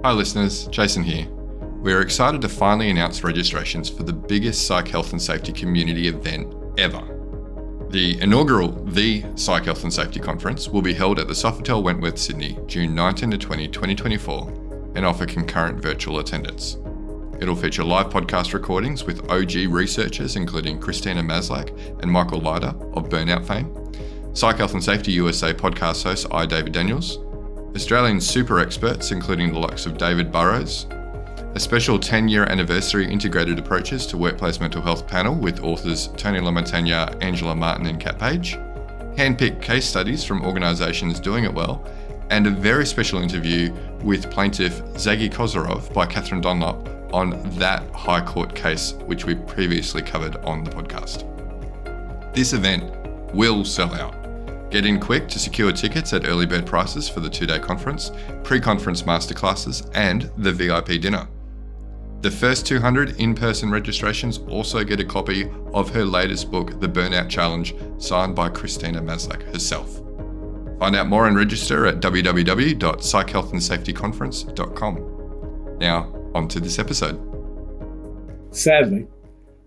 Hi listeners, Jason here. We are excited to finally announce registrations for the biggest psych health and safety community event ever. The inaugural The Psych Health and Safety Conference will be held at the Sofitel Wentworth, Sydney, June 19 to 20, 2024, and offer concurrent virtual attendance. It'll feature live podcast recordings with OG researchers including Christina Maslach and Michael Leiter of Burnout fame, Psych Health and Safety USA podcast host I. David Daniels, Australian super experts including the likes of David Burrows, a special 10-year anniversary integrated approaches to workplace mental health panel with authors Tony LaMontagne, Angela Martin and Kat Page, hand-picked case studies from organisations doing it well, and a very special interview with plaintiff Zaggy Kozarov by Catherine Dunlop on that High Court case which we previously covered on the podcast. This event will sell out. Get in quick to secure tickets at early bird prices for the 2-day conference, pre-conference masterclasses, and the VIP dinner. The first 200 in-person registrations also get a copy of her latest book, The Burnout Challenge, signed by Christina Maslach herself. Find out more and register at www.psychhealthandsafetyconference.com. Now, on to this episode. Sadly,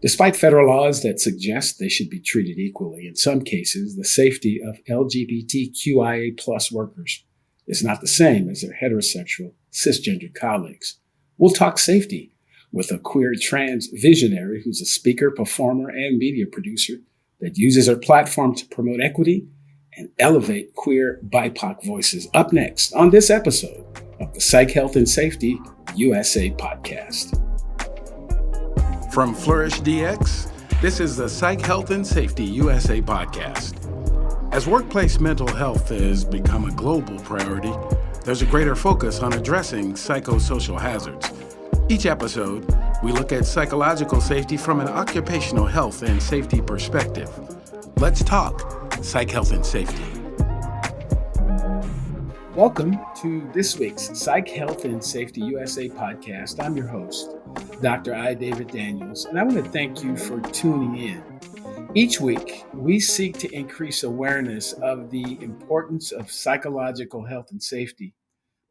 despite federal laws that suggest they should be treated equally, in some cases, the safety of LGBTQIA plus workers is not the same as their heterosexual, cisgender colleagues. We'll talk safety with a queer trans visionary who's a speaker, performer, and media producer that uses her platform to promote equity and elevate queer BIPOC voices. Up next on this episode of the Psych Health and Safety USA podcast. From Flourish DX, this is the Psych Health and Safety USA podcast. As workplace mental health has become a global priority, there's a greater focus on addressing psychosocial hazards. Each episode, we look at psychological safety from an occupational health and safety perspective. Let's talk Psych Health and Safety. Welcome to this week's Psych Health and Safety USA podcast. I'm your host, Dr. I. David Daniels, and I want to thank you for tuning in. Each week, we seek to increase awareness of the importance of psychological health and safety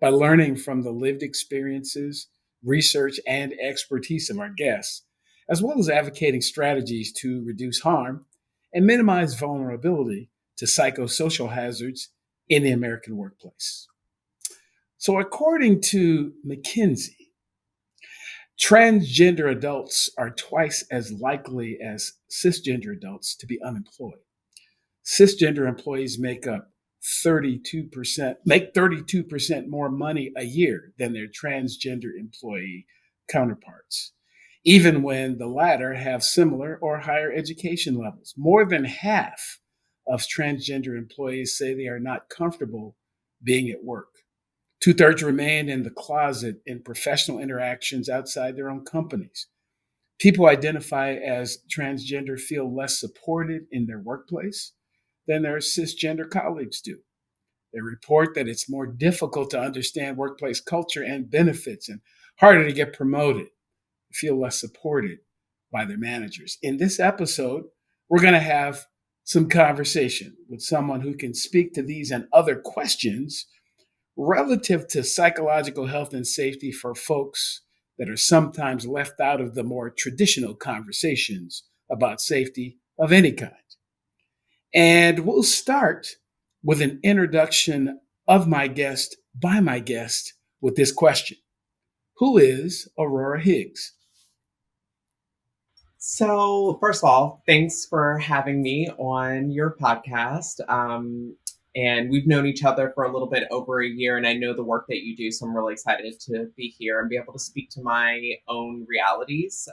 by learning from the lived experiences, research, and expertise of our guests, as well as advocating strategies to reduce harm and minimize vulnerability to psychosocial hazards in the American workplace. So according to McKinsey, transgender adults are twice as likely as cisgender adults to be unemployed. Cisgender employees make 32% more money a year than their transgender employee counterparts, even when the latter have similar or higher education levels. More than half of transgender employees say they are not comfortable being at work. 2/3 remain in the closet in professional interactions outside their own companies. People who identify as transgender feel less supported in their workplace than their cisgender colleagues do. They report that it's more difficult to understand workplace culture and benefits and harder to get promoted, feel less supported by their managers. In this episode, we're going to have some conversation with someone who can speak to these and other questions relative to psychological health and safety for folks that are sometimes left out of the more traditional conversations about safety of any kind. And we'll start with an introduction of my guest by my guest with this question. Who is Aurora Higgs? So first of all, thanks for having me on your podcast. And we've known each other for a little bit over a year, and I know the work that you do. So I'm really excited to be here and be able to speak to my own realities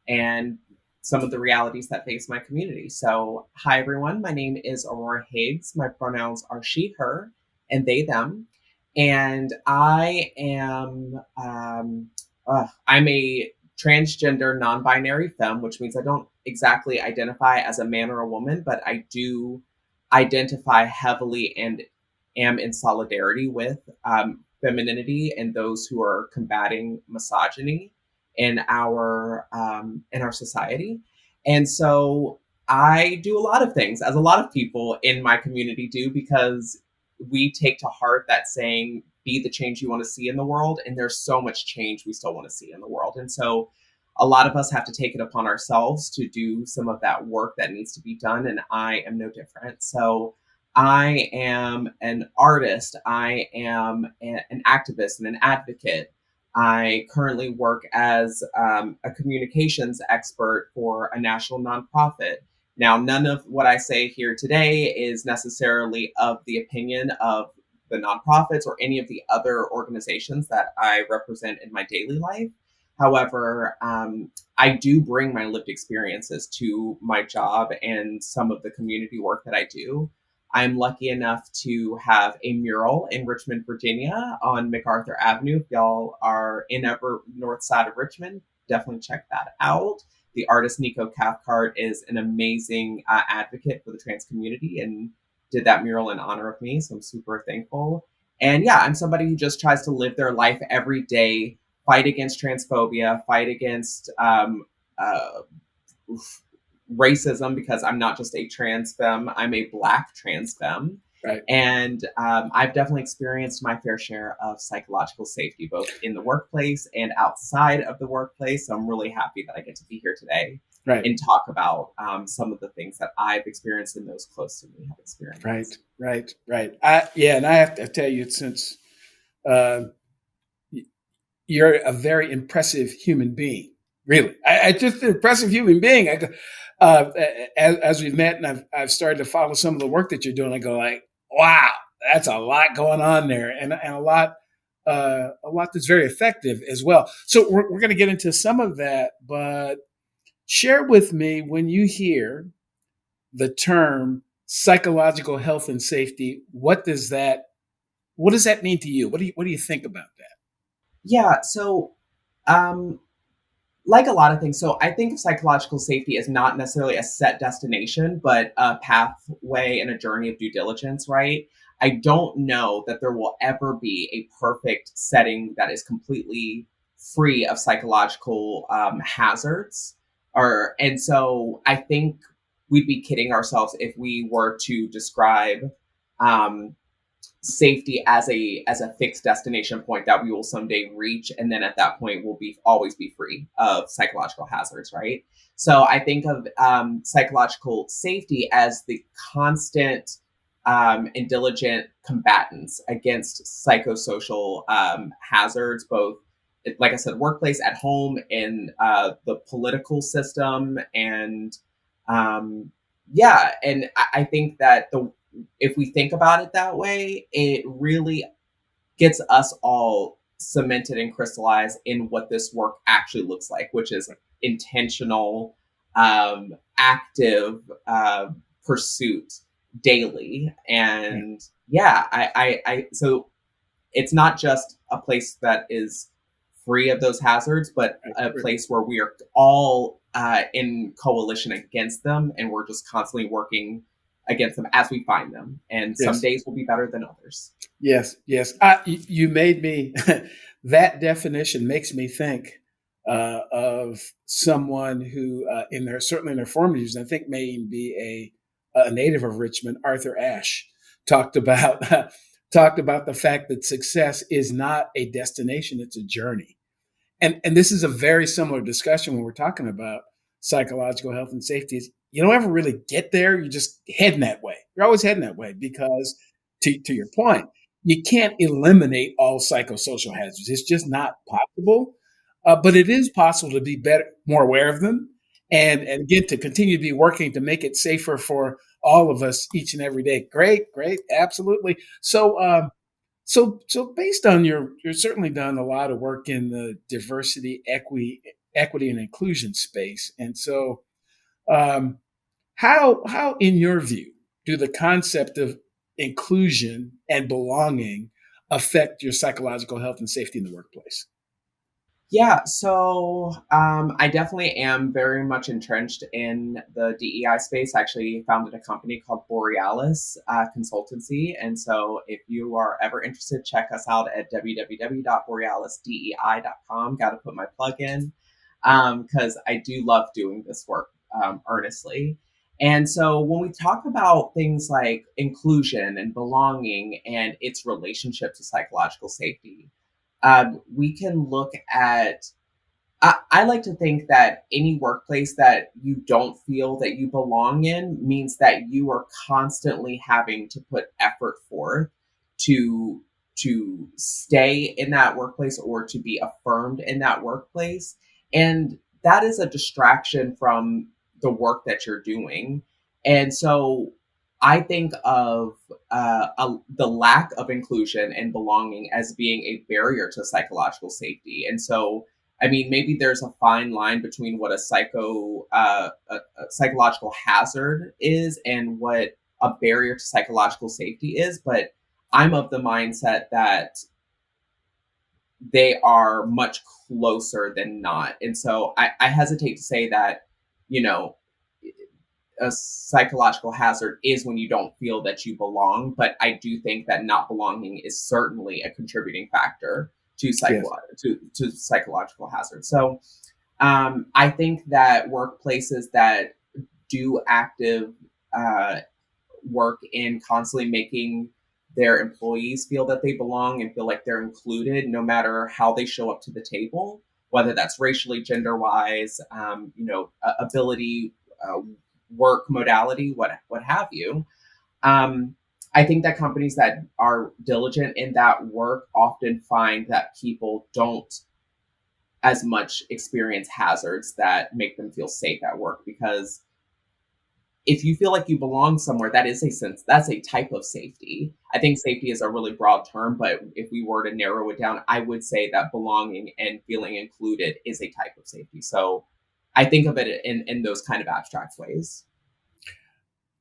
and some of the realities that face my community. So hi, everyone. My name is Aurora Higgs. My pronouns are she, her, and they, them. And I am, I'm a transgender non-binary femme, which means I don't exactly identify as a man or a woman, but I do identify heavily and am in solidarity with femininity and those who are combating misogyny in our society. And so I do a lot of things, as a lot of people in my community do, because we take to heart that saying, be the change you want to see in the world. And there's so much change we still want to see in the world. And so a lot of us have to take it upon ourselves to do some of that work that needs to be done. And I am no different. So I am an artist. I am an activist and an advocate. I currently work as a communications expert for a national nonprofit. Now, none of what I say here today is necessarily of the opinion of the nonprofits or any of the other organizations that I represent in my daily life. However, I do bring my lived experiences to my job and some of the community work that I do. I'm lucky enough to have a mural in Richmond, Virginia on MacArthur Avenue. If y'all are in ever north side of Richmond, definitely check that out. The artist Nico Cathcart is an amazing advocate for the trans community and did that mural in honor of me. So I'm super thankful. And yeah, I'm somebody who just tries to live their life every day, fight against transphobia, fight against racism, because I'm not just a trans femme, I'm a Black trans femme. Right. And I've definitely experienced my fair share of psychological safety, both in the workplace and outside of the workplace. So I'm really happy that I get to be here today and talk about some of the things that I've experienced and those close to me have experienced. Right. And I have to tell you, since you're a very impressive human being, really. I just an impressive human being. As we've met and I've started to follow some of the work that you're doing, I go like, wow, that's a lot going on there, and a lot that's very effective as well. So we're going to get into some of that, but share with me, when you hear the term psychological health and safety, what does that mean to you? What do you think about that? Yeah, so like a lot of things, so I think of psychological safety as not necessarily a set destination, but a pathway and a journey of due diligence, right? I don't know that there will ever be a perfect setting that is completely free of psychological hazards. And so I think we'd be kidding ourselves if we were to describe safety as a fixed destination point that we will someday reach, and then at that point we'll always be free of psychological hazards, right? So I think of psychological safety as the constant and diligent combatants against psychosocial hazards, both, like I said, workplace, at home, in the political system, and and I think that if we think about it that way, it really gets us all cemented and crystallized in what this work actually looks like, which is intentional, active pursuit daily. And so it's not just a place that is free of those hazards, but a place where we are all in coalition against them, and we're just constantly working against them as we find them. And some days will be better than others. Yes. You made me, that definition makes me think of someone who, certainly in their formative years, I think may even be a native of Richmond, Arthur Ashe, talked about the fact that success is not a destination, it's a journey. And this is a very similar discussion when we're talking about psychological health and safety. You don't ever really get there. You're just heading that way. You're always heading that way because, to your point, you can't eliminate all psychosocial hazards. It's just not possible. But it is possible to be more aware of them, and again, to continue to be working to make it safer for all of us each and every day. Great, absolutely. So based on you're certainly done a lot of work in the diversity, equity, and inclusion space, and so. How, in your view, do the concept of inclusion and belonging affect your psychological health and safety in the workplace? Yeah, so I definitely am very much entrenched in the DEI space. I actually founded a company called Borealis Consultancy. And so if you are ever interested, check us out at www.borealisdei.com. Got to put my plug in because I do love doing this work earnestly. And so when we talk about things like inclusion and belonging and its relationship to psychological safety, we can look at I like to think that any workplace that you don't feel that you belong in means that you are constantly having to put effort forth to stay in that workplace or to be affirmed in that workplace. And that is a distraction from the work that you're doing. And so I think of the lack of inclusion and belonging as being a barrier to psychological safety. And so I mean, maybe there's a fine line between what a psychological hazard is and what a barrier to psychological safety is. But I'm of the mindset that they are much closer than not. And so I hesitate to say that, you know, a psychological hazard is when you don't feel that you belong. But I do think that not belonging is certainly a contributing factor to Yes. to psychological hazards. So I think that workplaces that do active work in constantly making their employees feel that they belong and feel like they're included, no matter how they show up to the table, whether that's racially, gender wise, ability, work modality, what have you. I think that companies that are diligent in that work often find that people don't as much experience hazards that make them feel safe at work, because if you feel like you belong somewhere, that's a type of safety. I think safety is a really broad term, but if we were to narrow it down, I would say that belonging and feeling included is a type of safety. So I think of it in those kind of abstract ways.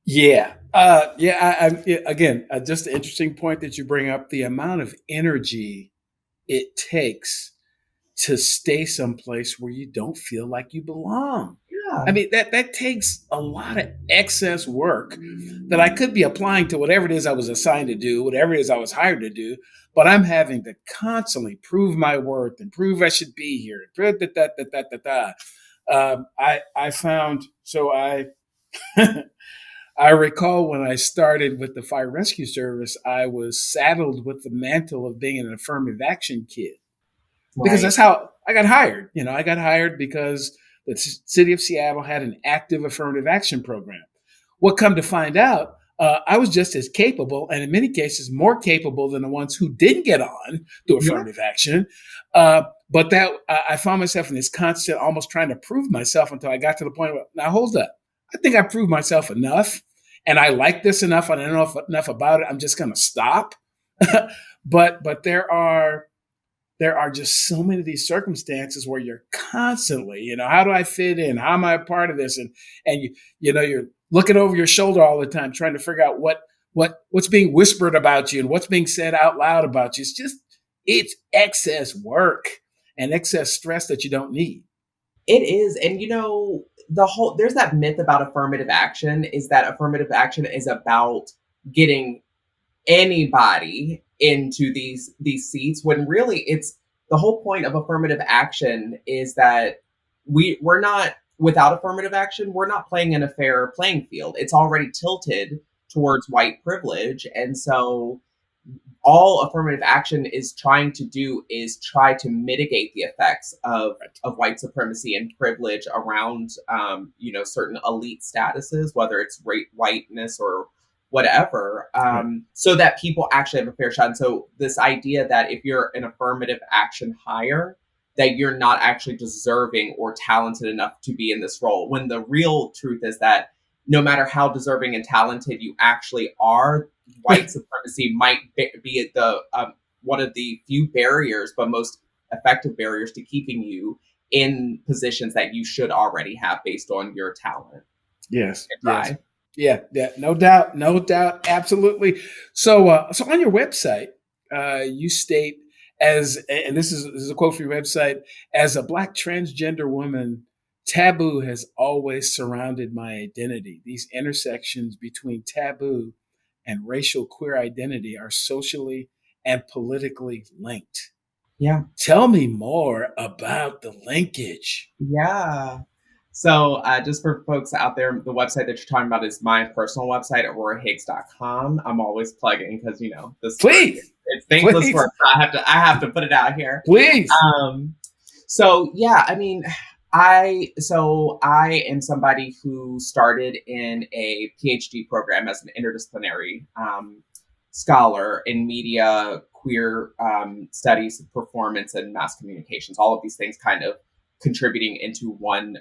Yeah. Again, just an interesting point that you bring up, the amount of energy it takes to stay someplace where you don't feel like you belong. Yeah. I mean, that takes a lot of excess work that I could be applying to whatever it is I was assigned to do, whatever it is I was hired to do, but I'm having to constantly prove my worth and prove I should be here. I found, so I recall when I started with the fire rescue service, I was saddled with the mantle of being an affirmative action kid, because Right. that's how I got hired. I got hired because the city of Seattle had an active affirmative action program. What come to find out, I was just as capable, and in many cases more capable than the ones who didn't get on to Yeah. affirmative action. But that I found myself in this constant, almost trying to prove myself, until I got to the point where, now hold up, I think I proved myself enough, and I like this enough, and I don't know enough about it. I'm just going to stop. but there are just so many of these circumstances where you're constantly, how do I fit in? How am I a part of this? And you're looking over your shoulder all the time, trying to figure out what's being whispered about you and what's being said out loud about you. It's excess work and excess stress that you don't need. It is. And there's that myth about affirmative action, is that affirmative action is about getting anybody into these seats, when really it's the whole point of affirmative action is that we're not, without affirmative action, we're not playing in a fair playing field. It's already tilted towards white privilege. And so all affirmative action is trying to do is try to mitigate the effects of white supremacy and privilege around certain elite statuses, whether it's whiteness or whatever, so that people actually have a fair shot. And so this idea that if you're an affirmative action hire, that you're not actually deserving or talented enough to be in this role, when the real truth is that no matter how deserving and talented you actually are, white supremacy might be the one of the few barriers, but most effective barriers to keeping you in positions that you should already have based on your talent. Yes. Yeah, no doubt, absolutely. So on your website, you state, and this is a quote from your website: "As a Black transgender woman, taboo has always surrounded my identity. These intersections between taboo and racial queer identity are socially and politically linked." Yeah. Tell me more about the linkage. Yeah. So just for folks out there, the website that you're talking about is my personal website, aurorahiggs.com. I'm always plugging because, this Please. it's thankless Please. work. So I have to put it out here. Please. So yeah, I mean, I am somebody who started in a PhD program as an interdisciplinary scholar in media, queer studies, performance, and mass communications. All of these things kind of contributing into one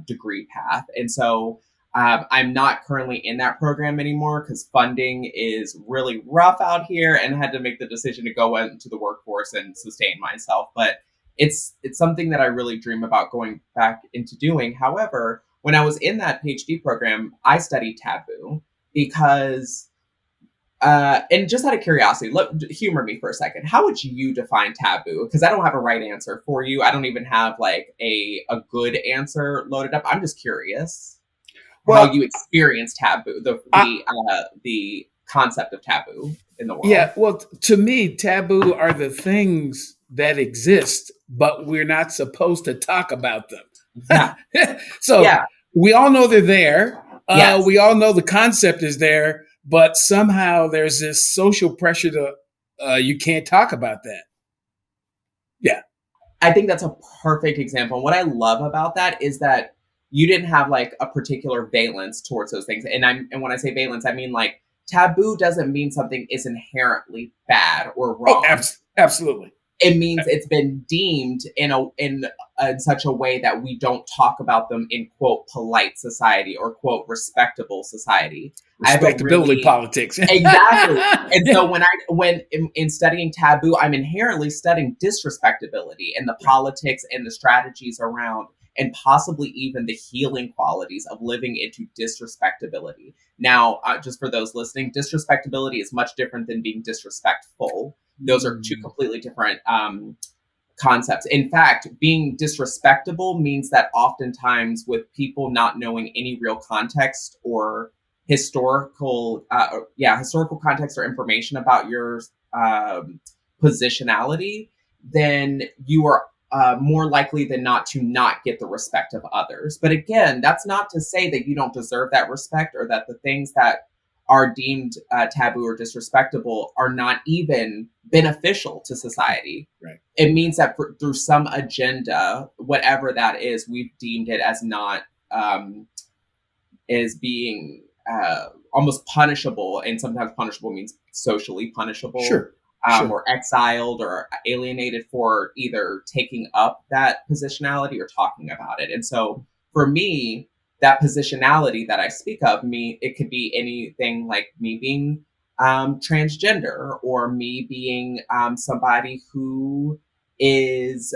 degree path. And so I'm not currently in that program anymore because funding is really rough out here, and I had to make the decision to go into the workforce and sustain myself. But it's something that I really dream about going back into doing. However, when I was in that PhD program, I studied taboo because, and just out of curiosity, humor me for a second. How would you define taboo? Because I don't have a right answer for you. I don't even have like a good answer loaded up. I'm just curious how you experience taboo, the concept of taboo in the world. Yeah, well, to me, taboo are the things that exist, but we're not supposed to talk about them. Yeah. So we all know they're there. Yes. We all know the concept is there, but somehow there's this social pressure to, you can't talk about that. Yeah. I think that's a perfect example. What I love about that is that you didn't have like a particular valence towards those things. And when I say valence, I mean like taboo doesn't mean something is inherently bad or wrong. Oh, absolutely. It means it's been deemed in such a way that we don't talk about them in quote polite society or quote respectable society. Respectability politics. Exactly. And so when in studying taboo, I'm inherently studying disrespectability and the politics and the strategies around, and possibly even the healing qualities of living into disrespectability. Now, just for those listening, disrespectability is much different than being disrespectful. Those are two completely different concepts. In fact, being disrespectable means that oftentimes with people not knowing any real context or historical context or information about your positionality, then you are more likely than not to not get the respect of others. But again, that's not to say that you don't deserve that respect or that the things that are deemed taboo or disrespectable are not even beneficial to society. Right. It means that through some agenda, whatever that is, we've deemed it as not as being almost punishable, and sometimes punishable means socially punishable. Sure. Or exiled or alienated for either taking up that positionality or talking about it. And so for me, that positionality that I speak of, it could be anything like me being transgender, or me being somebody who is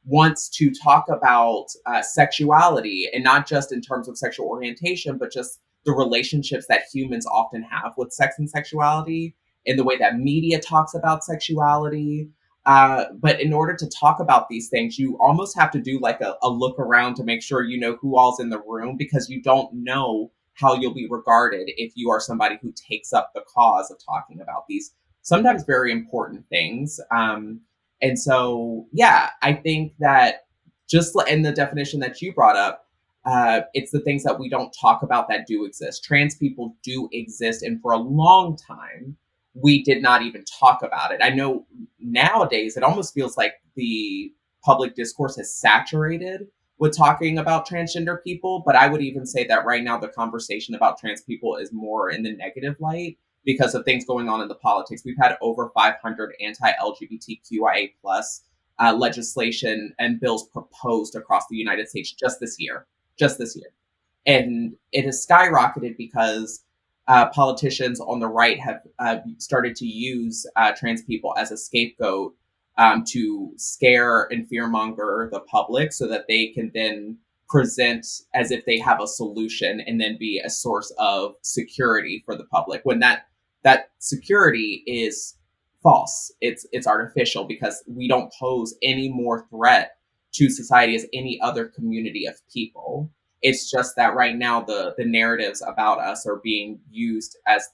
wants to talk about sexuality, and not just in terms of sexual orientation, but just the relationships that humans often have with sex and sexuality, in the way that media talks about sexuality. But in order to talk about these things, you almost have to do like a look around to make sure you know who all's in the room, because you don't know how you'll be regarded if you are somebody who takes up the cause of talking about these sometimes very important things. And so, yeah, I think that just in the definition that you brought up, it's the things that we don't talk about that do exist. Trans people do exist. And for a long time, we did not even talk about it. I know nowadays it almost feels like the public discourse has saturated with talking about transgender people, but I would even say that right now the conversation about trans people is more in the negative light because of things going on in the politics. We've had over 500 anti-LGBTQIA plus legislation and bills proposed across the United States just this year. And it has skyrocketed because politicians on the right have started to use trans people as a scapegoat to scare and fearmonger the public so that they can then present as if they have a solution and then be a source of security for the public, when that security is false. It's artificial, because we don't pose any more threat to society as any other community of people. It's just that right now the narratives about us are being used as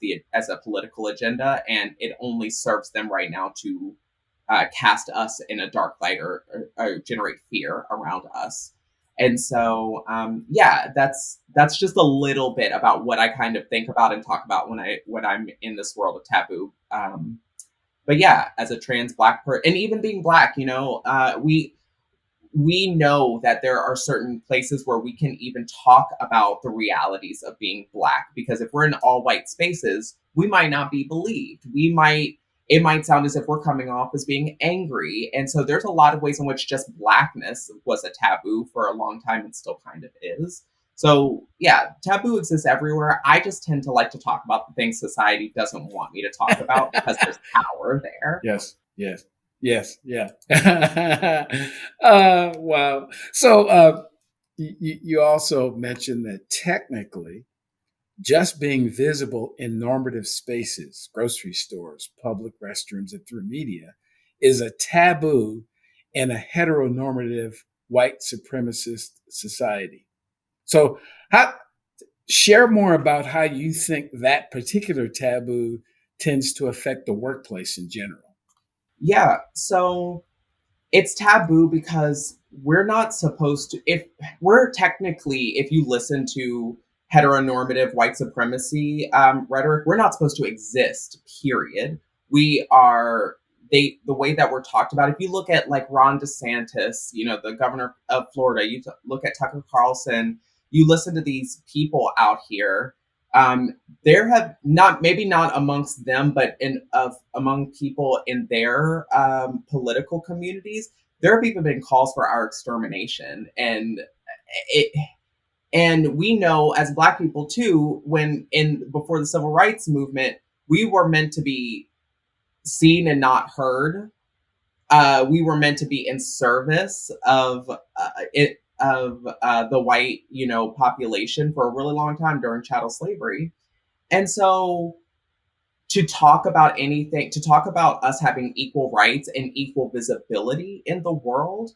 a political agenda, and it only serves them right now to cast us in a dark light or generate fear around us. And so, yeah, that's just a little bit about what I kind of think about and talk about when I'm in this world of taboo. But yeah, as a trans Black person, and even being Black, we know that there are certain places where we can even talk about the realities of being Black, because if we're in all white spaces, we might not be believed. It might sound as if we're coming off as being angry. And so there's a lot of ways in which just Blackness was a taboo for a long time and still kind of is. So yeah, taboo exists everywhere. I just tend to like to talk about the things society doesn't want me to talk about because there's power there. Yes, yes, yes, yeah. Wow. So you also mentioned that technically, just being visible in normative spaces, grocery stores, public restrooms, and through media, is a taboo in a heteronormative white supremacist society. So, share more about how you think that particular taboo tends to affect the workplace in general. Yeah, so it's taboo because we're not supposed to, if you listen to heteronormative white supremacy rhetoric, we're not supposed to exist, period. We are, the way that we're talked about, if you look at like Ron DeSantis, the governor of Florida, look at Tucker Carlson, you listen to these people out here, there have not, maybe not amongst them, but among people in their political communities, there have even been calls for our extermination. And we know as Black people too, before the civil rights movement, we were meant to be seen and not heard. We were meant to be in service of the white, population for a really long time during chattel slavery. And so to talk about us having equal rights and equal visibility in the world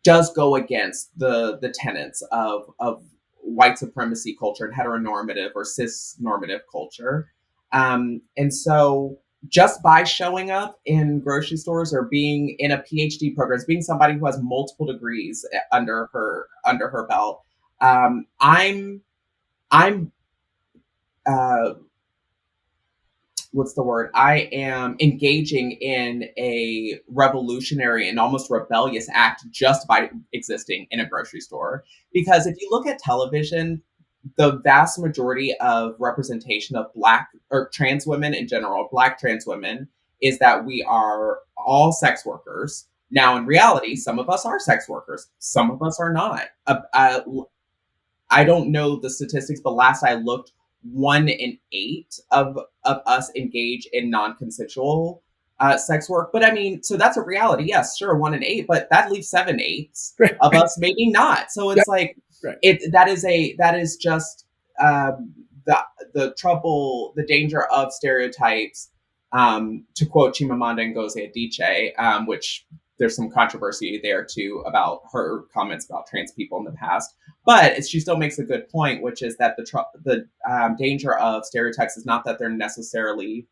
does go against the tenets of white supremacy culture and heteronormative or cis-normative culture. And so just by showing up in grocery stores or being in a PhD program, being somebody who has multiple degrees under her belt, I'm what's the word? I am engaging in a revolutionary and almost rebellious act just by existing in a grocery store. Because if you look at television, the vast majority of representation of Black or trans women in general, Black trans women, is that we are all sex workers. Now, in reality, some of us are sex workers. Some of us are not. I don't know the statistics, but last I looked, 1 in 8 of us engage in non-consensual sex work. But I mean, so that's a reality. Yes, sure, 1 in 8, but that leaves 7/8 of us maybe not. So it's like, right. that is just the trouble, the danger of stereotypes. To quote Chimamanda Ngozi Adichie, which there's some controversy there too about her comments about trans people in the past. But she still makes a good point, which is that the danger of stereotypes is not that they're necessarily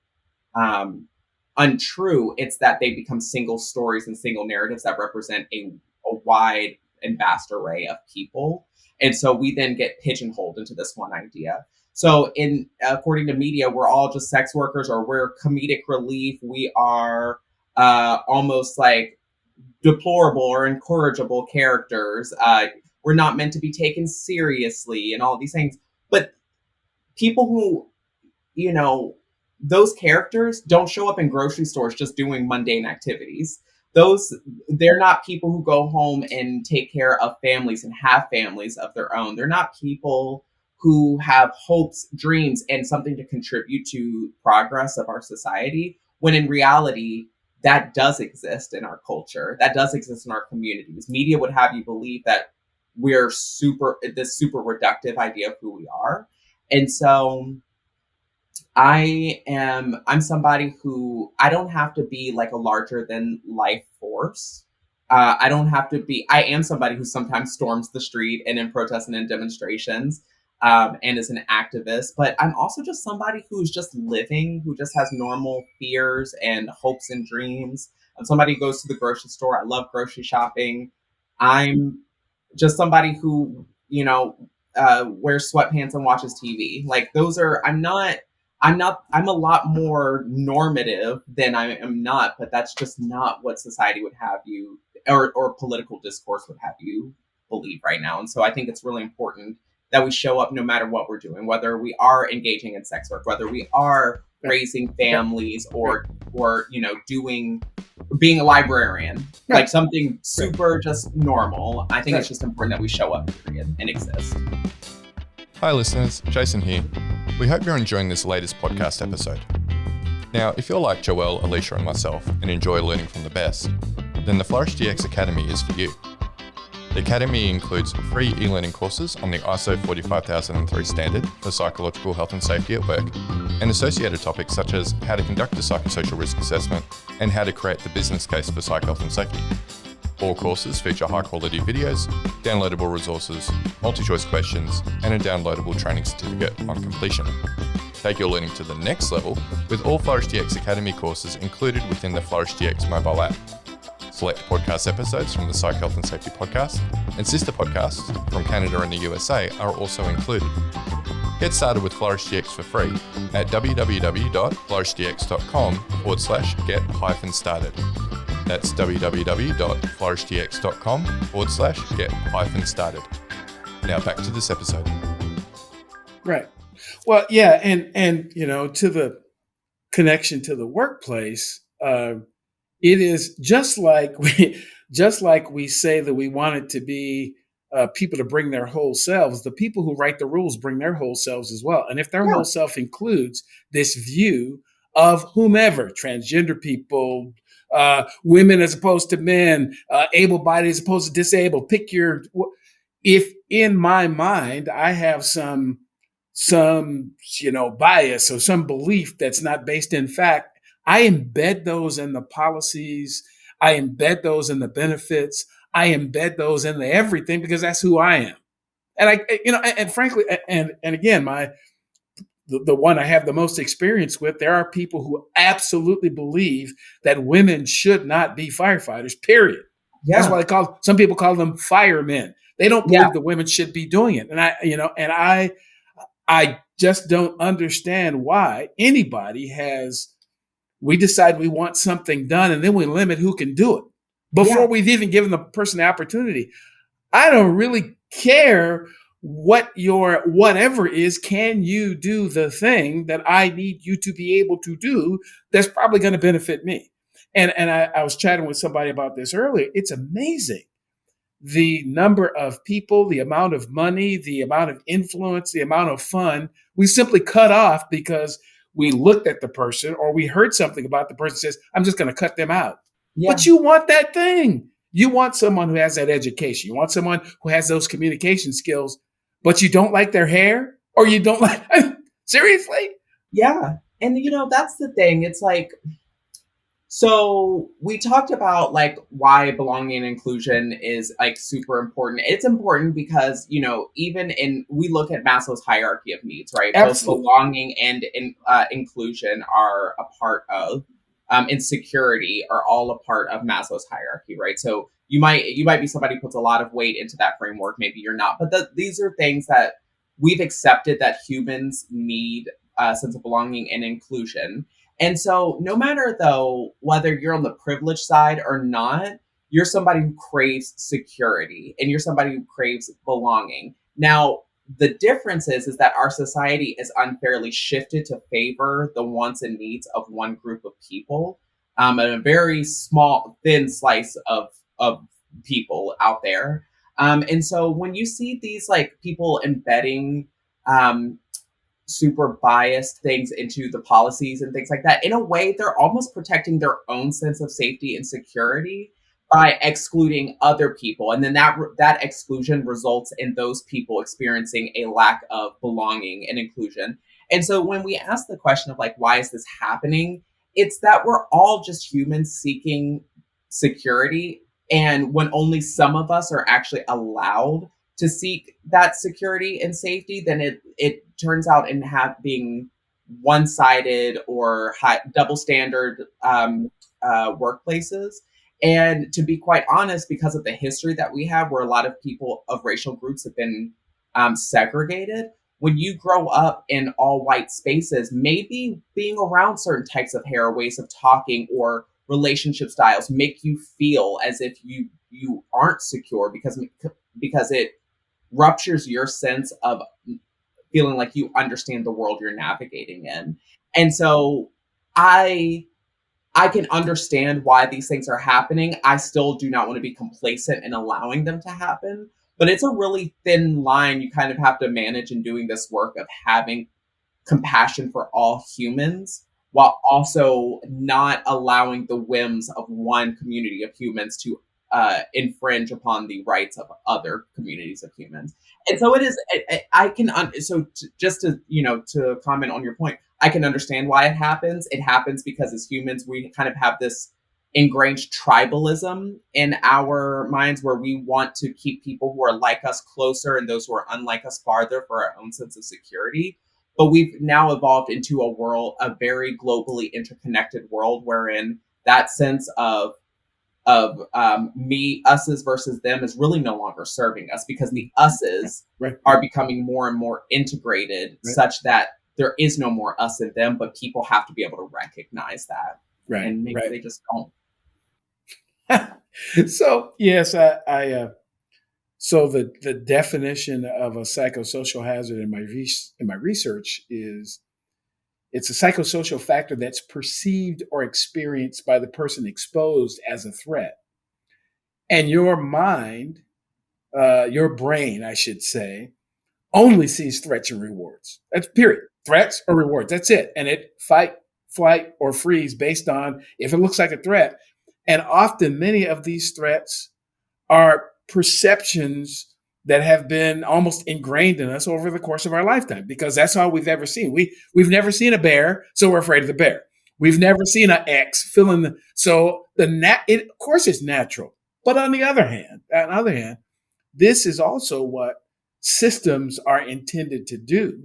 untrue. It's that they become single stories and single narratives that represent a wide and vast array of people. And so we then get pigeonholed into this one idea. So according to media, we're all just sex workers, or we're comedic relief. We are almost like deplorable or incorrigible characters. We're not meant to be taken seriously and all these things. But people who, those characters don't show up in grocery stores just doing mundane activities. They're not people who go home and take care of families and have families of their own. They're not people who have hopes, dreams, and something to contribute to progress of our society, when in reality, that does exist in our culture. That does exist in our communities. Media would have you believe that we're this super reductive idea of who we are. And so I'm somebody who, I don't have to be like a larger than life force. I am somebody who sometimes storms the street and in protests and in demonstrations, and is an activist, but I'm also just somebody who's just living, who just has normal fears and hopes and dreams. I'm somebody who goes to the grocery store. I love grocery shopping. I'm just somebody who, wears sweatpants and watches TV. Like those are, I'm a lot more normative than I am not, but that's just not what society would have you, or political discourse would have you believe right now. And so I think it's really important that we show up no matter what we're doing, whether we are engaging in sex work, whether we are raising families, or being a librarian, like something super just normal. I think it's just important that we show up, period, and exist. Hi listeners, Jason here. We hope you're enjoying this latest podcast episode. Now, if you're like Joelle, Alicia and myself and enjoy learning from the best, then the Flourish DX Academy is for you. The Academy includes free e-learning courses on the ISO 45003 standard for psychological health and safety at work, and associated topics such as how to conduct a psychosocial risk assessment and how to create the business case for psych health and safety. All courses feature high-quality videos, downloadable resources, multi-choice questions, and a downloadable training certificate on completion. Take your learning to the next level with all Flourish DX Academy courses included within the Flourish DX mobile app. Select podcast episodes from the Psych Health and Safety podcast and sister podcasts from Canada and the USA are also included. Get started with Flourish DX for free at www.flourishdx.com/get-started. That's www.flourishdx.com/get-started. Now back to this episode. Right. Well, yeah, and to the connection to the workplace, it is just like we say that we want it to be people to bring their whole selves. The people who write the rules bring their whole selves as well. And if their whole self includes this view of whomever, transgender people, women as opposed to men, able-bodied as opposed to disabled, if in my mind I have some bias or some belief that's not based in fact, I embed those in the policies. I embed those in the benefits. I embed those in the everything because that's who I am. And and frankly, and again, the one I have the most experience with, there are people who absolutely believe that women should not be firefighters, period. Yeah. That's why some people call them firemen. They don't believe that women should be doing it. And I just don't understand why we decide we want something done and then we limit who can do it before we've even given the person the opportunity. I don't really care what your whatever is. Can you do the thing that I need you to be able to do that's probably going to benefit me? And I was chatting with somebody about this earlier. It's amazing the number of people, the amount of money, the amount of influence, the amount of fun we simply cut off because we looked at the person or we heard something about the person says, I'm just going to cut them out. Yeah. But you want that thing. You want someone who has that education. You want someone who has those communication skills, but you don't like their hair or you don't like, seriously? Yeah. And that's the thing. It's like, so we talked about like why belonging and inclusion is like super important. It's important because, we look at Maslow's hierarchy of needs, right? Absolutely. Both belonging and inclusion are a part of, insecurity are all a part of Maslow's hierarchy, right? So you might be somebody who puts a lot of weight into that framework. Maybe you're not, but these are things that we've accepted that humans need a sense of belonging and inclusion. And so no matter, though, whether you're on the privileged side or not, you're somebody who craves security and you're somebody who craves belonging. Now, the difference is that our society is unfairly shifted to favor the wants and needs of one group of people, and a very small, thin slice of people out there. And so when you see these like people embedding super biased things into the policies and things like that, in a way, they're almost protecting their own sense of safety and security by excluding other people. And then that exclusion results in those people experiencing a lack of belonging and inclusion. And so when we ask the question of like, why is this happening? It's that we're all just humans seeking security. And when only some of us are actually allowed to seek that security and safety, then it turns out in being one-sided or double standard workplaces. And to be quite honest, because of the history that we have, where a lot of people of racial groups have been segregated, when you grow up in all white spaces, maybe being around certain types of hair, ways of talking, or relationship styles make you feel as if you aren't secure because it ruptures your sense of feeling like you understand the world you're navigating in. And so I can understand why these things are happening. I still do not want to be complacent in allowing them to happen. But it's a really thin line you kind of have to manage in doing this work of having compassion for all humans while also not allowing the whims of one community of humans to infringe upon the rights of other communities of humans. And so it is, I can, just to, to comment on your point, I can understand why it happens. It happens because as humans, we kind of have this ingrained tribalism in our minds where we want to keep people who are like us closer and those who are unlike us farther for our own sense of security. But we've now evolved into a very globally interconnected world wherein that sense of me, us's versus them is really no longer serving us because the us's are becoming more and more integrated such that there is no more us and them, but people have to be able to recognize that. Right. And maybe they just don't. So, yes, so the definition of a psychosocial hazard in my research is it's a psychosocial factor that's perceived or experienced by the person exposed as a threat. And your mind, your brain, I should say, only sees threats and rewards. That's period. Threats or rewards. That's it. And it fight, flight, or freeze based on if it looks like a threat. And often many of these threats are perceptions that have been almost ingrained in us over the course of our lifetime, because that's all we've ever seen. We've never seen a bear, so we're afraid of the bear. We've never seen an X fill in the, so of course it's natural. But on the other hand, this is also what systems are intended to do.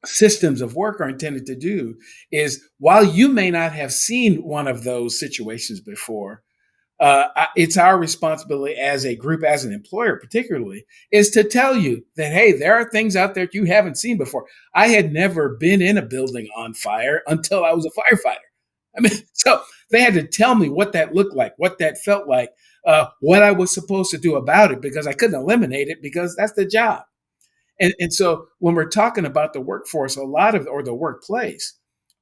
Systems of work are intended to do is, while you may not have seen one of those situations before, it's our responsibility as a group, as an employer particularly, is to tell you that, hey, there are things out there you haven't seen before. I had never been in a building on fire until I was a firefighter. So they had to tell me what that looked like, what that felt like, what I was supposed to do about it, because I couldn't eliminate it because that's the job. And so when we're talking about the workforce, or the workplace,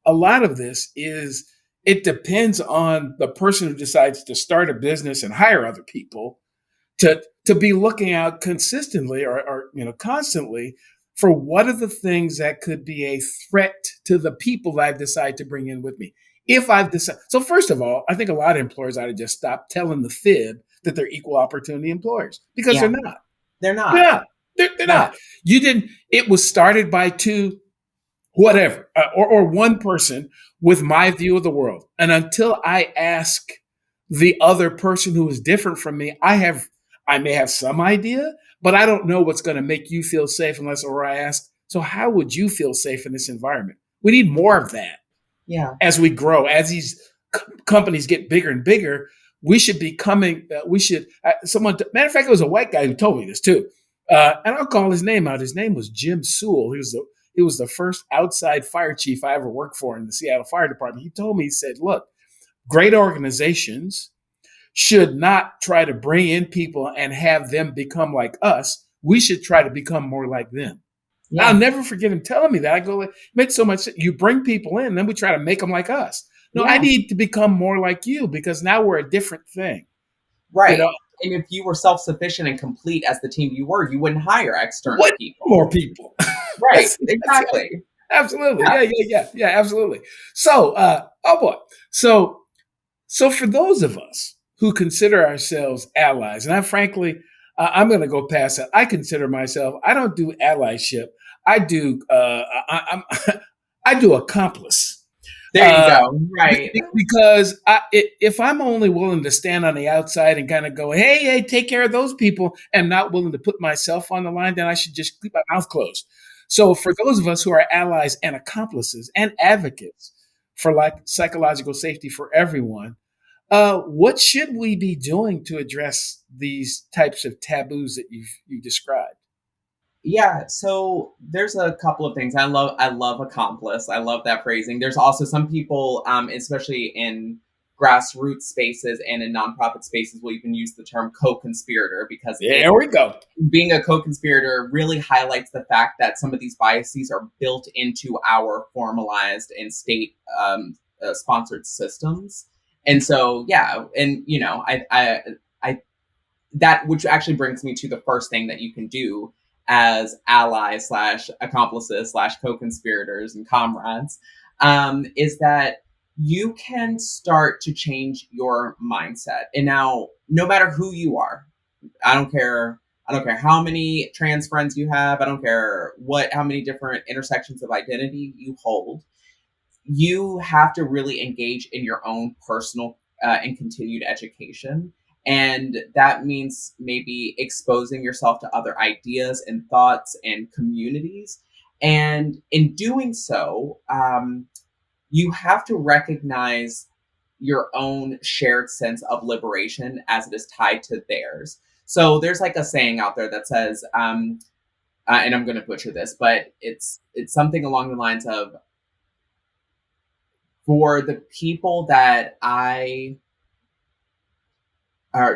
a lot of this is, it depends on the person who decides to start a business and hire other people to be looking out consistently or constantly for what are the things that could be a threat to the people that I've decided to bring in with me. If I've decided, so first of all, I think a lot of employers ought to just stop telling the fib that they're equal opportunity employers, because they're not. They're not. Yeah. They're not. You didn't. It was started by two, whatever, or one person with my view of the world. And until I ask the other person who is different from me, I may have some idea, but I don't know what's going to make you feel safe unless, or I ask, so how would you feel safe in this environment? We need more of that. Yeah. As we grow, as these companies get bigger and bigger, we should be coming. Matter of fact, it was a white guy who told me this too. And I'll call his name out. His name was Jim Sewell. He was the first outside fire chief I ever worked for in the Seattle Fire Department. He told me, he said, look, great organizations should not try to bring in people and have them become like us. We should try to become more like them. Yeah. I'll never forget him telling me that. I go, it makes so much sense. You bring people in, then we try to make them like us. No, I need to become more like you, because now we're a different thing. Right. And if you were self-sufficient and complete as the team you were, you wouldn't hire external people. More people. Right. Exactly. Absolutely. Yeah, absolutely. So, oh boy. So for those of us who consider ourselves allies, and I'm going to go past that. I consider myself, I don't do allyship. I do, I do accomplice. There you go. Right. Because if I'm only willing to stand on the outside and kind of go, hey, take care of those people, and not willing to put myself on the line, then I should just keep my mouth closed. So for those of us who are allies and accomplices and advocates for psychological safety for everyone, What should we be doing to address these types of taboos that you described? Yeah, so there's a couple of things. I love accomplice. I love that phrasing. There's also some people, especially in grassroots spaces and in nonprofit spaces, will even use the term co-conspirator because There we go. being a co-conspirator really highlights the fact that some of these biases are built into our formalized and state sponsored systems. And so, yeah, and I that which actually brings me to the first thing that you can do as allies slash accomplices slash co-conspirators and comrades, is that you can start to change your mindset. And now, no matter who you are, I don't care. I don't care how many trans friends you have. I don't care how many different intersections of identity you hold. You have to really engage in your own personal and continued education. And that means maybe exposing yourself to other ideas and thoughts and communities. And in doing so, you have to recognize your own shared sense of liberation as it is tied to theirs. So there's like a saying out there that says, and I'm going to butcher this, but it's something along the lines of, for the people that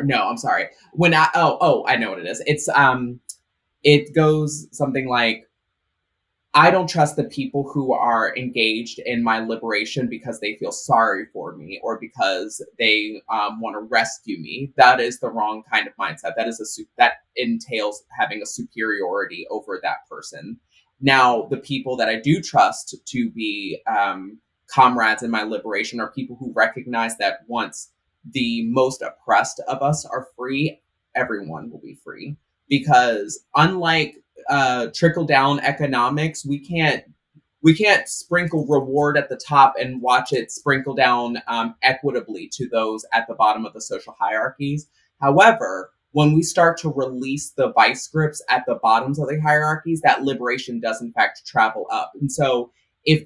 no, I'm sorry. When I know what it is. It goes something like, I don't trust the people who are engaged in my liberation because they feel sorry for me or because they want to rescue me. That is the wrong kind of mindset. That entails having a superiority over that person. Now, the people that I do trust to be comrades in my liberation are people who recognize that once the most oppressed of us are free, everyone will be free. Because unlike trickle down economics, we can't sprinkle reward at the top and watch it sprinkle down equitably to those at the bottom of the social hierarchies. However, when we start to release the vice grips at the bottoms of the hierarchies, that liberation does in fact travel up. And so if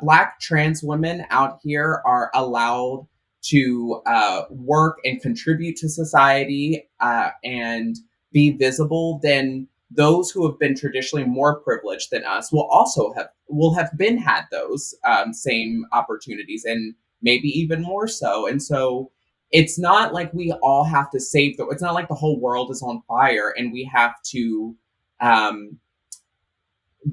Black trans women out here are allowed to work and contribute to society and be visible, then those who have been traditionally more privileged than us will have had those same opportunities, and maybe even more so. And so it's not like we all have to it's not like the whole world is on fire and we have to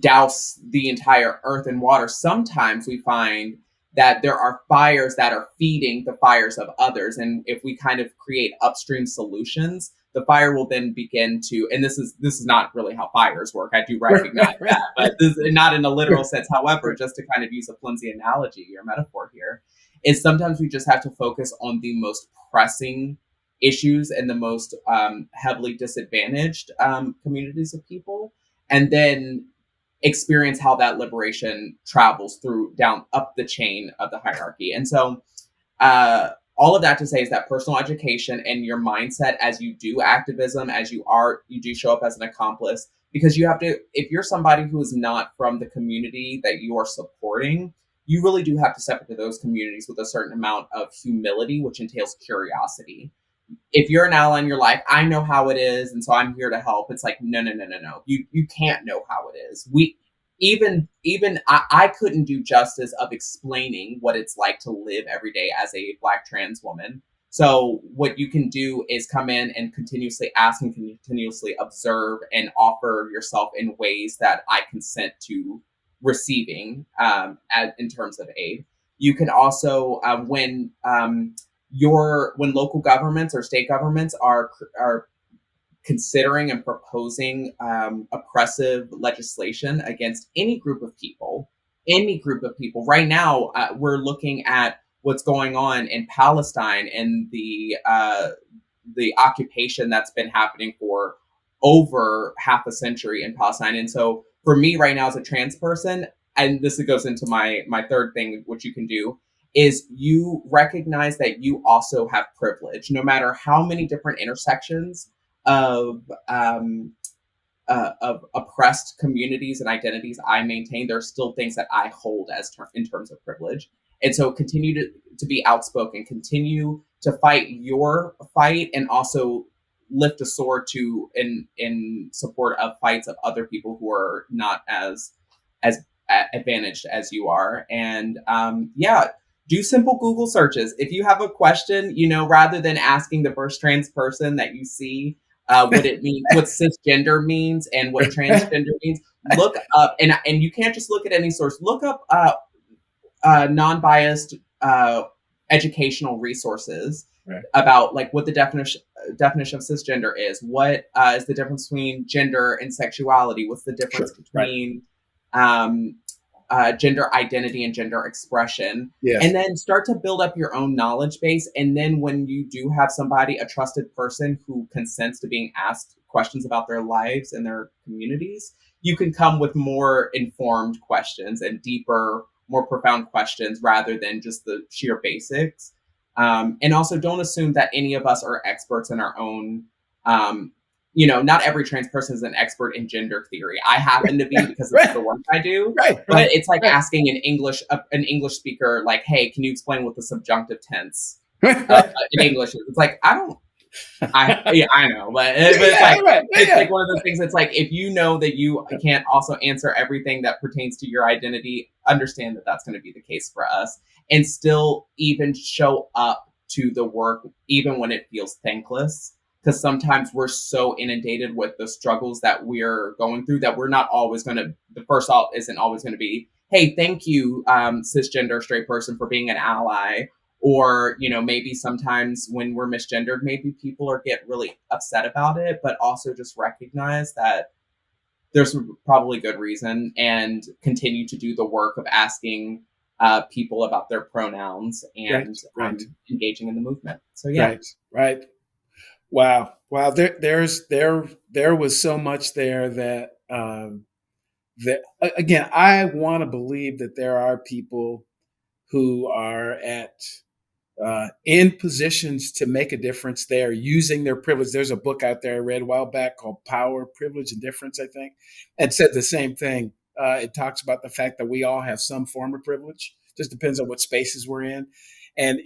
douse the entire earth and water. Sometimes we find that there are fires that are feeding the fires of others. And if we kind of create upstream solutions, the fire will then begin to, and this is not really how fires work. I do recognize that, but this is not in a literal sense. However, just to kind of use a flimsy analogy or metaphor here, is sometimes we just have to focus on the most pressing issues and the most heavily disadvantaged communities of people, and then experience how that liberation travels down up the chain of the hierarchy. And so all of that to say is that personal education and your mindset as you do activism, as you do show up as an accomplice, because you have to, if you're somebody who is not from the community that you are supporting, you really do have to step into those communities with a certain amount of humility, which entails curiosity. If you're an ally and you're like, I know how it is, and so I'm here to help, it's like, no. You can't know how it is. I couldn't do justice of explaining what it's like to live every day as a Black trans woman. So what you can do is come in and continuously ask and continuously observe and offer yourself in ways that I consent to receiving in terms of aid. You can also, when local governments or state governments are considering and proposing oppressive legislation against any group of people. Right now, we're looking at what's going on in Palestine and the occupation that's been happening for over half a century in Palestine. And so for me right now as a trans person, and this goes into my third thing, which you can do, is you recognize that you also have privilege, no matter how many different intersections of oppressed communities and identities I maintain. There are still things that I hold in terms of privilege, and so continue to be outspoken, continue to fight your fight, and also lift a sword to in support of fights of other people who are not as advantaged as you are. And do simple Google searches. If you have a question, rather than asking the first trans person that you see what it means, what cisgender means and what transgender means, look up, and you can't just look at any source. Look up non-biased educational resources about like what the definition of cisgender is. What is the difference between gender and sexuality? What's the difference between gender identity and gender expression? Yes. And then start to build up your own knowledge base. And then when you do have somebody, a trusted person who consents to being asked questions about their lives and their communities, you can come with more informed questions and deeper, more profound questions rather than just the sheer basics. And also don't assume that any of us are experts in our own, not every trans person is an expert in gender theory. I happen to be because of the work I do. But it's like asking an English speaker, like, hey, can you explain what the subjunctive tense in English is? It's like, I know, but it's like one of those things that's like, if you know that you can't also answer everything that pertains to your identity, understand that that's going to be the case for us, and still even show up to the work, even when it feels thankless. Because sometimes we're so inundated with the struggles that we're going through that we're not always going to, the first thought isn't always going to be, hey, thank you, cisgender straight person, for being an ally. Or, maybe sometimes when we're misgendered, maybe people get really upset about it, but also just recognize that there's probably good reason, and continue to do the work of asking people about their pronouns and engaging in the movement. So, yeah. Right. Wow. There was so much there that again, I want to believe that there are people who are in positions to make a difference. They are using their privilege. There's a book out there I read a while back called Power, Privilege, and Difference, I think, and said the same thing. It talks about the fact that we all have some form of privilege. Just depends on what spaces we're in. And,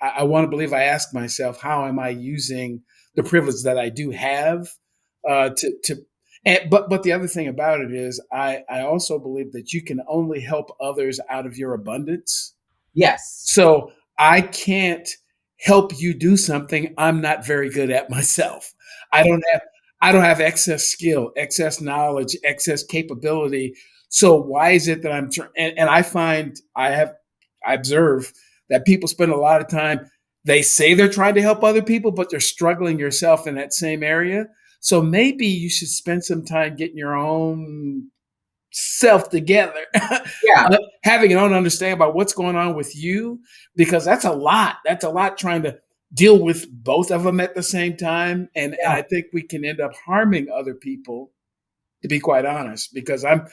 I want to believe, I ask myself, how am I using the privilege that I do have but the other thing about it is I also believe that you can only help others out of your abundance. Yes. So I can't help you do something I'm not very good at myself. I don't have excess skill, excess knowledge, excess capability. So why is it that I'm and I observe that people spend a lot of time, they say they're trying to help other people, but they're struggling yourself in that same area. So maybe you should spend some time getting your own self together, having your own understanding about what's going on with you, because that's a lot. That's a lot trying to deal with both of them at the same time. And I think we can end up harming other people, to be quite honest, because I'm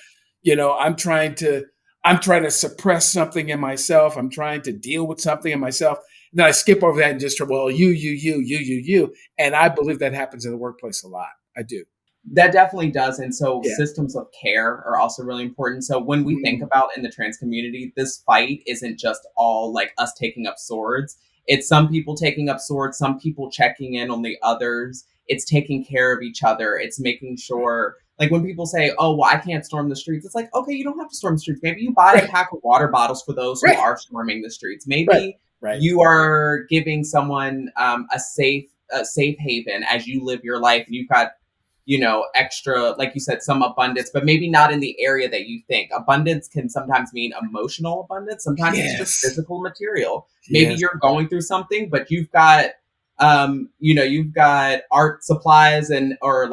trying to suppress something in myself. I'm trying to deal with something in myself. And then I skip over that and just, you. And I believe that happens in the workplace a lot. I do. That definitely does. And so systems of care are also really important. So when we think about in the trans community, this fight isn't just all like us taking up swords. It's some people taking up swords, some people checking in on the others. It's taking care of each other. It's making sure, like when people say, oh, well, I can't storm the streets. It's like, okay, you don't have to storm the streets. Maybe you buy a pack of water bottles for those who are storming the streets. Maybe you are giving someone a safe haven as you live your life. And you've got, extra, like you said, some abundance, but maybe not in the area that you think. Abundance can sometimes mean emotional abundance. Sometimes it's just physical material. Maybe you're going through something, but you've got, you've got art supplies or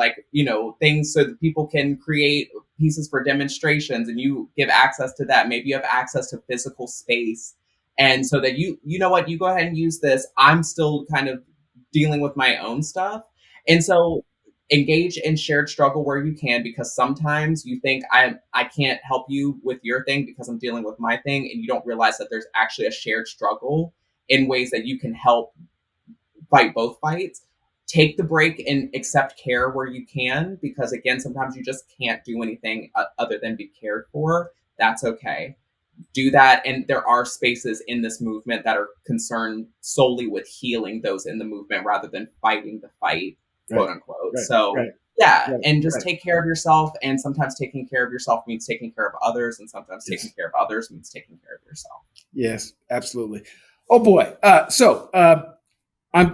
things so that people can create pieces for demonstrations, and you give access to that. Maybe you have access to physical space. And so that you go ahead and use this. I'm still kind of dealing with my own stuff. And so engage in shared struggle where you can, because sometimes you think I can't help you with your thing because I'm dealing with my thing, and you don't realize that there's actually a shared struggle in ways that you can help fight both fights. Take the break and accept care where you can, because again, sometimes you just can't do anything other than be cared for. That's okay. do that. And there are spaces in this movement that are concerned solely with healing those in the movement rather than fighting the fight, quote unquote. And just take care of yourself. And sometimes taking care of yourself means taking care of others. And sometimes taking care of others means taking care of yourself. Yes, absolutely. Oh boy.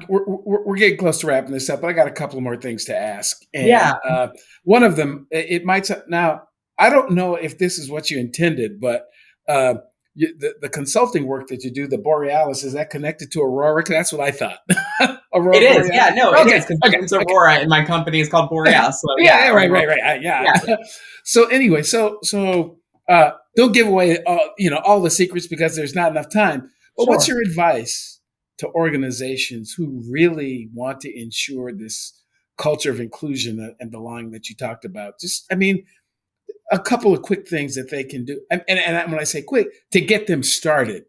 We're getting close to wrapping this up, but I got a couple more things to ask. And one of them, it might now, I don't know if this is what you intended, but the consulting work that you do, the Borealis, is that connected to Aurora? That's what I thought. Aurora, it is. Borealis? Yeah, no, it is. It's Aurora, and my company is called Borealis. So right. So anyway, so don't give away all the secrets because there's not enough time. But what's your advice to organizations who really want to ensure this culture of inclusion and belonging that you talked about? A couple of quick things that they can do. And when I say quick, to get them started.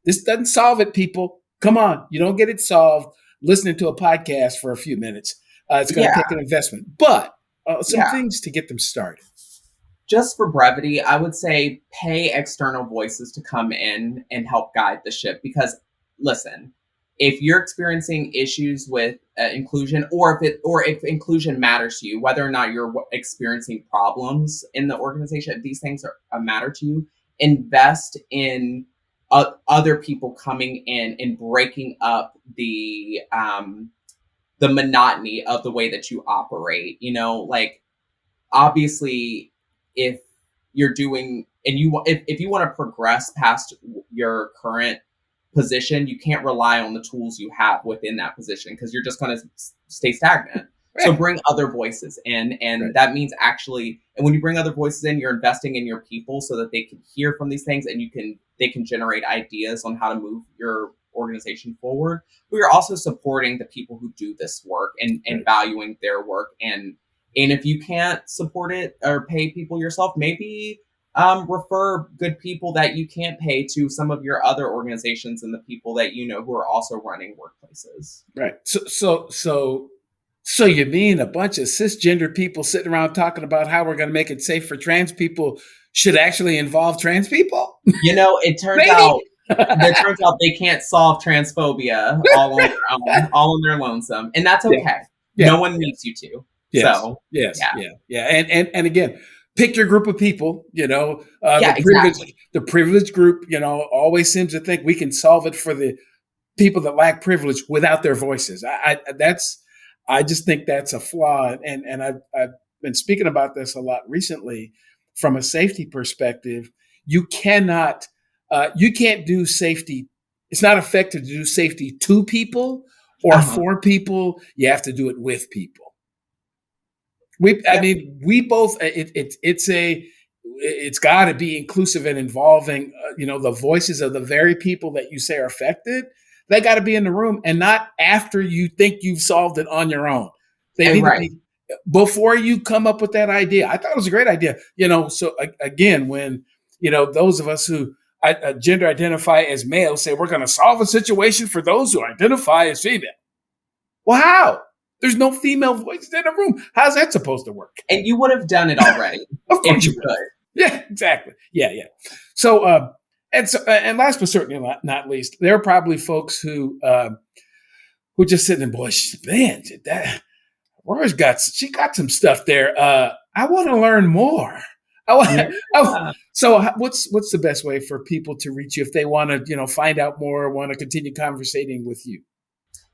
This doesn't solve it, people. Come on. You don't get it solved listening to a podcast for a few minutes. It's going to take an investment, but some things to get them started. Just for brevity, I would say pay external voices to come in and help guide the ship. Because listen, if you're experiencing issues with inclusion, or if inclusion matters to you, whether or not you're experiencing problems in the organization, if these things are matter to you, invest in other people coming in and breaking up the monotony of the way that you operate. Obviously, if you're doing and if you want to progress past your current position, you can't rely on the tools you have within that position because you're just going to stay stagnant. Right. So bring other voices in, and that means and when you bring other voices in, you're investing in your people so that they can hear from these things and they can generate ideas on how to move your organization forward. But you're also supporting the people who do this work and valuing their work. And if you can't support it or pay people yourself, maybe refer good people that you can't pay to some of your other organizations and the people that who are also running workplaces. Right. So you mean a bunch of cisgender people sitting around talking about how we're going to make it safe for trans people should actually involve trans people? It turns out they can't solve transphobia all on their own, all on their lonesome, and that's okay. No one needs you to. Yes. So and again, pick your group of people. The privileged group. Always seems to think we can solve it for the people that lack privilege without their voices. I just think that's a flaw, and I've been speaking about this a lot recently from a safety perspective. You can't do safety. It's not effective to do safety to people or for people. You have to do it with people. We both. It's got to be inclusive and involving. The voices of the very people that you say are affected. They got to be in the room, and not after you think you've solved it on your own. They need to be before you come up with that idea. I thought it was a great idea. So again, when those of us who gender identify as male say we're going to solve a situation for those who identify as female. Well, how? There's no female voices in the room. How's that supposed to work? And you would have done it already. Of course you could. Yeah, exactly. Yeah. So, and last but certainly not least, there are probably folks who just sitting in, boy, man, Aurora's got some stuff there. I want to learn more. So what's the best way for people to reach you if they want to, find out more, want to continue conversating with you?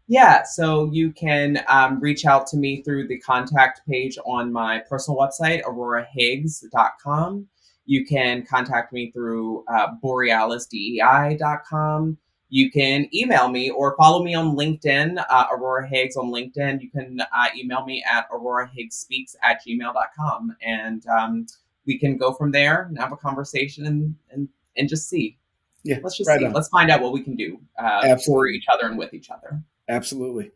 Yeah, so you can reach out to me through the contact page on my personal website, aurorahiggs.com. You can contact me through borealisdei.com. You can email me or follow me on LinkedIn, Aurora Higgs on LinkedIn. You can email me at aurorahiggspeaks@gmail.com. And we can go from there and have a conversation and just see. Yeah, let's just see. Let's find out what we can do for each other and with each other. Absolutely.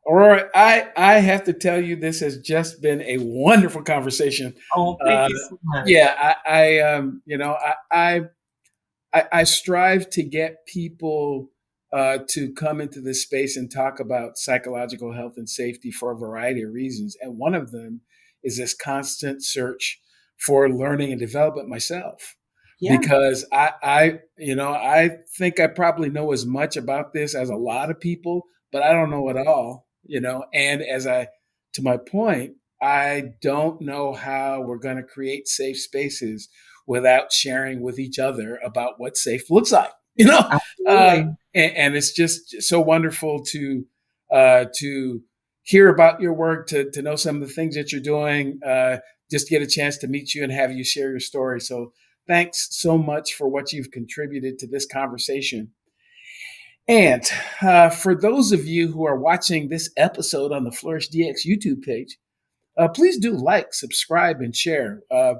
Aurora, I have to tell you, this has just been a wonderful conversation. Oh, thank you so much. Yeah, I strive to get people to come into this space and talk about psychological health and safety for a variety of reasons. And one of them is this constant search for learning and development myself. Yeah. because I think I probably know as much about this as a lot of people, but I don't know it all, and to my point, I don't know how we're going to create safe spaces without sharing with each other about what safe looks like, Absolutely. and it's just so wonderful to hear about your work, to know some of the things that you're doing, just get a chance to meet you and have you share your story. So thanks so much for what you've contributed to this conversation. And for those of you who are watching this episode on the Flourish DX YouTube page, please do like, subscribe, and share. I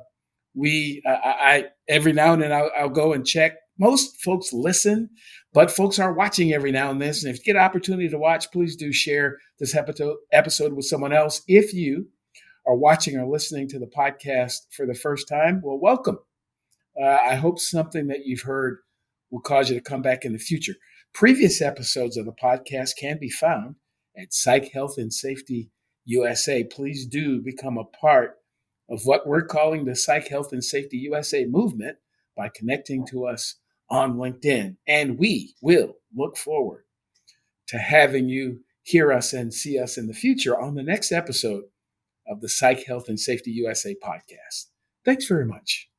every now and then I'll go and check. Most folks listen, but folks are watching every now and then. And if you get an opportunity to watch, please do share this episode with someone else. If you are watching or listening to the podcast for the first time, well, welcome. I hope something that you've heard will cause you to come back in the future. Previous episodes of the podcast can be found at Psych Health and Safety USA. Please do become a part of what we're calling the Psych Health and Safety USA movement by connecting to us on LinkedIn. And we will look forward to having you hear us and see us in the future on the next episode of the Psych Health and Safety USA podcast. Thanks very much.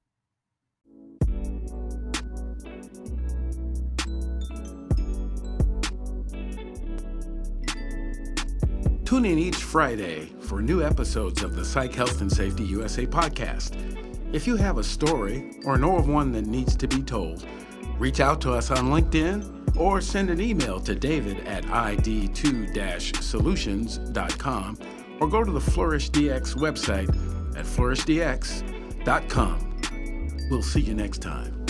Tune in each Friday for new episodes of the Psych Health and Safety USA podcast. If you have a story or know of one that needs to be told, reach out to us on LinkedIn or send an email to david@id2-solutions.com or go to the Flourish DX website at flourishdx.com. We'll see you next time.